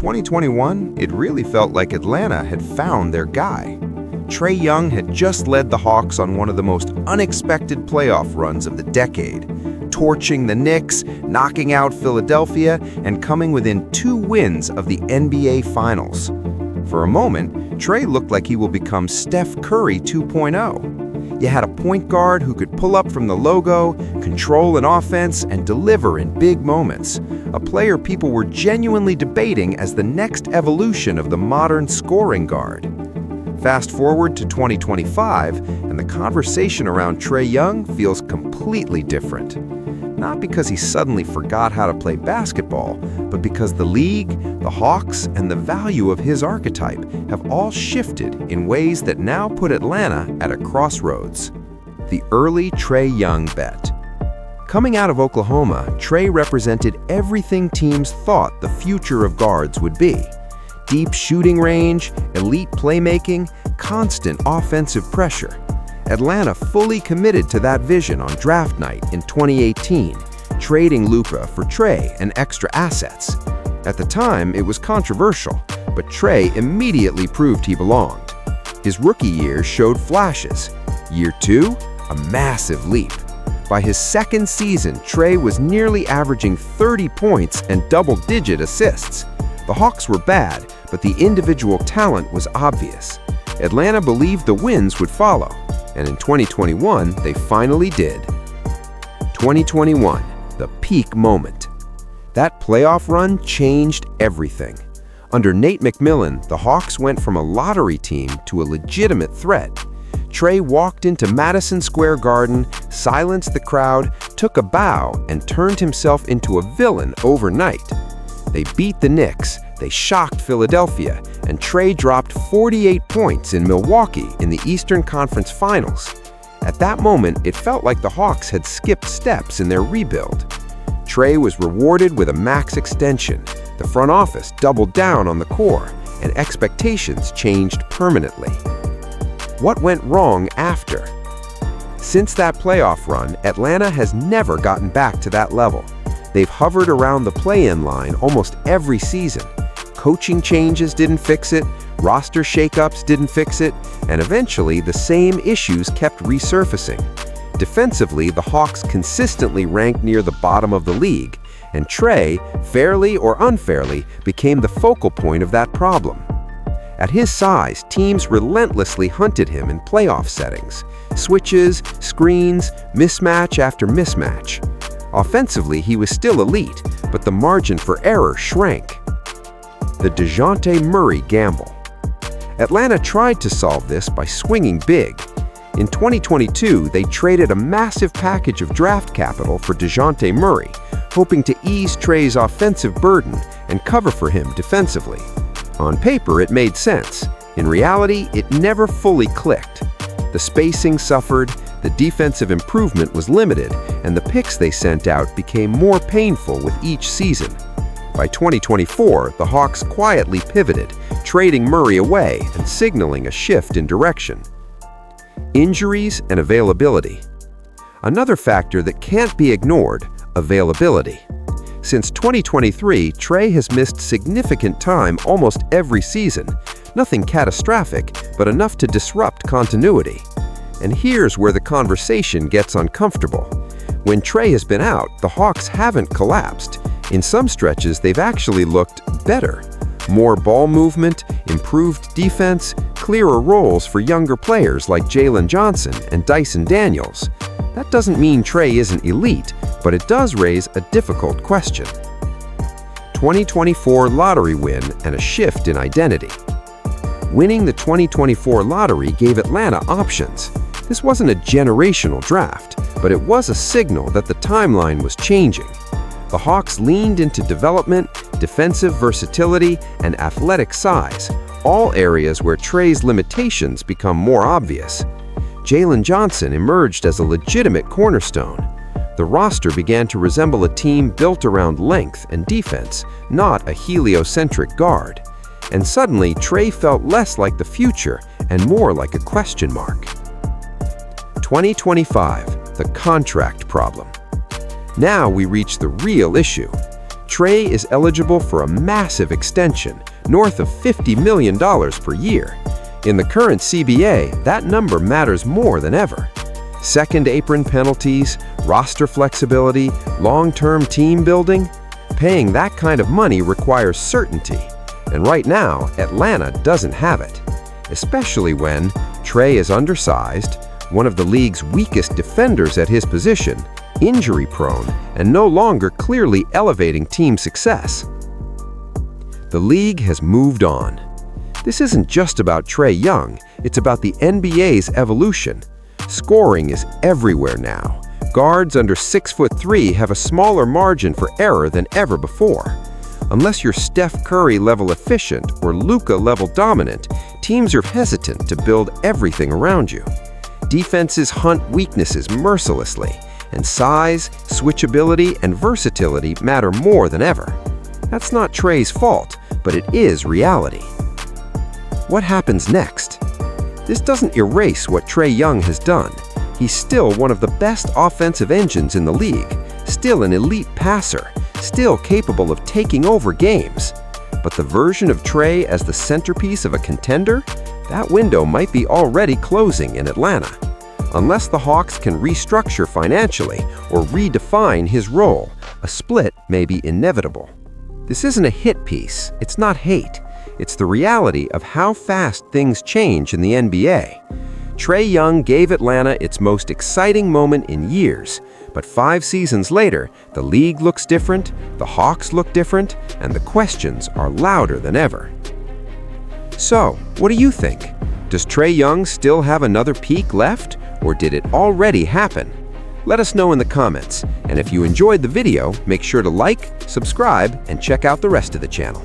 2021, it really felt like Atlanta had found their guy. Trae Young had just led the Hawks on one of the most unexpected playoff runs of the decade, torching the Knicks, knocking out Philadelphia, and coming within 2 wins of the NBA Finals. For a moment, Trae looked like he will become Steph Curry 2.0. You had a point guard who could pull up from the logo, control an offense, and deliver in big moments. A player people were genuinely debating as the next evolution of the modern scoring guard. Fast forward to 2025, and the conversation around Trae Young feels completely different. Not because he suddenly forgot how to play basketball, but because the league, the Hawks, and the value of his archetype have all shifted in ways that now put Atlanta at a crossroads. The early Trae Young bet. Coming out of Oklahoma, Trae represented everything teams thought the future of guards would be. Deep shooting range, elite playmaking, constant offensive pressure. Atlanta fully committed to that vision on draft night in 2018, trading Luka for Trae and extra assets. At the time, it was controversial, but Trae immediately proved he belonged. His rookie year showed flashes. Year 2, a massive leap. By his second season, Trae was nearly averaging 30 points and double-digit assists. The Hawks were bad, but the individual talent was obvious. Atlanta believed the wins would follow, and in 2021, they finally did. 2021, the peak moment. That playoff run changed everything. Under Nate McMillan, the Hawks went from a lottery team to a legitimate threat. Trae walked into Madison Square Garden, silenced the crowd, took a bow, and turned himself into a villain overnight. They beat the Knicks, they shocked Philadelphia, and Trae dropped 48 points in Milwaukee in the Eastern Conference Finals. At that moment, it felt like the Hawks had skipped steps in their rebuild. Trae was rewarded with a max extension. The front office doubled down on the core, and expectations changed permanently. What went wrong after? Since that playoff run, Atlanta has never gotten back to that level. They've hovered around the play-in line almost every season. Coaching changes didn't fix it, roster shakeups didn't fix it, and eventually the same issues kept resurfacing. Defensively, the Hawks consistently ranked near the bottom of the league, and Trae, fairly or unfairly, became the focal point of that problem. At his size, teams relentlessly hunted him in playoff settings. Switches, screens, mismatch after mismatch. Offensively, he was still elite, but the margin for error shrank. The Dejounte Murray gamble. Atlanta tried to solve this by swinging big. In 2022, they traded a massive package of draft capital for Dejounte Murray, hoping to ease Trae's offensive burden and cover for him defensively. On paper, it made sense. In reality, it never fully clicked. The spacing suffered, the defensive improvement was limited, and the picks they sent out became more painful with each season. By 2024, the Hawks quietly pivoted, trading Murray away and signaling a shift in direction. Injuries and availability. Another factor that can't be ignored, availability. Since 2023, Trae has missed significant time almost every season. Nothing catastrophic, but enough to disrupt continuity. And here's where the conversation gets uncomfortable. When Trae has been out, the Hawks haven't collapsed. In some stretches, they've actually looked better. More ball movement, improved defense, clearer roles for younger players like Jalen Johnson and Dyson Daniels. That doesn't mean Trae isn't elite, but it does raise a difficult question. 2024 lottery win and a shift in identity. Winning the 2024 lottery gave Atlanta options. This wasn't a generational draft, but it was a signal that the timeline was changing. The Hawks leaned into development, defensive versatility, and athletic size, all areas where Trae's limitations become more obvious. Jalen Johnson emerged as a legitimate cornerstone. The roster began to resemble a team built around length and defense, not a heliocentric guard. And suddenly, Trae felt less like the future and more like a question mark. 2025, the contract problem. Now we reach the real issue. Trae is eligible for a massive extension, north of $50 million per year. In the current CBA, that number matters more than ever. Second apron penalties, roster flexibility, long-term team building. Paying that kind of money requires certainty, and right now, Atlanta doesn't have it. Especially when Trae is undersized, one of the league's weakest defenders at his position, injury-prone, and no longer clearly elevating team success. The league has moved on. This isn't just about Trae Young, it's about the NBA's evolution. Scoring is everywhere now. Guards under 6'3" have a smaller margin for error than ever before. Unless you're Steph Curry-level efficient or Luka-level dominant, teams are hesitant to build everything around you. Defenses hunt weaknesses mercilessly, and size, switchability, and versatility matter more than ever. That's not Trae's fault, but it is reality. What happens next? This doesn't erase what Trae Young has done. He's still one of the best offensive engines in the league, still an elite passer, still capable of taking over games. But the version of Trae as the centerpiece of a contender? That window might be already closing in Atlanta. Unless the Hawks can restructure financially or redefine his role, a split may be inevitable. This isn't a hit piece, it's not hate. It's the reality of how fast things change in the NBA. Trae Young gave Atlanta its most exciting moment in years, but 5 seasons later, the league looks different, the Hawks look different, and the questions are louder than ever. So, what do you think? Does Trae Young still have another peak left, or did it already happen? Let us know in the comments, and if you enjoyed the video, make sure to like, subscribe, and check out the rest of the channel.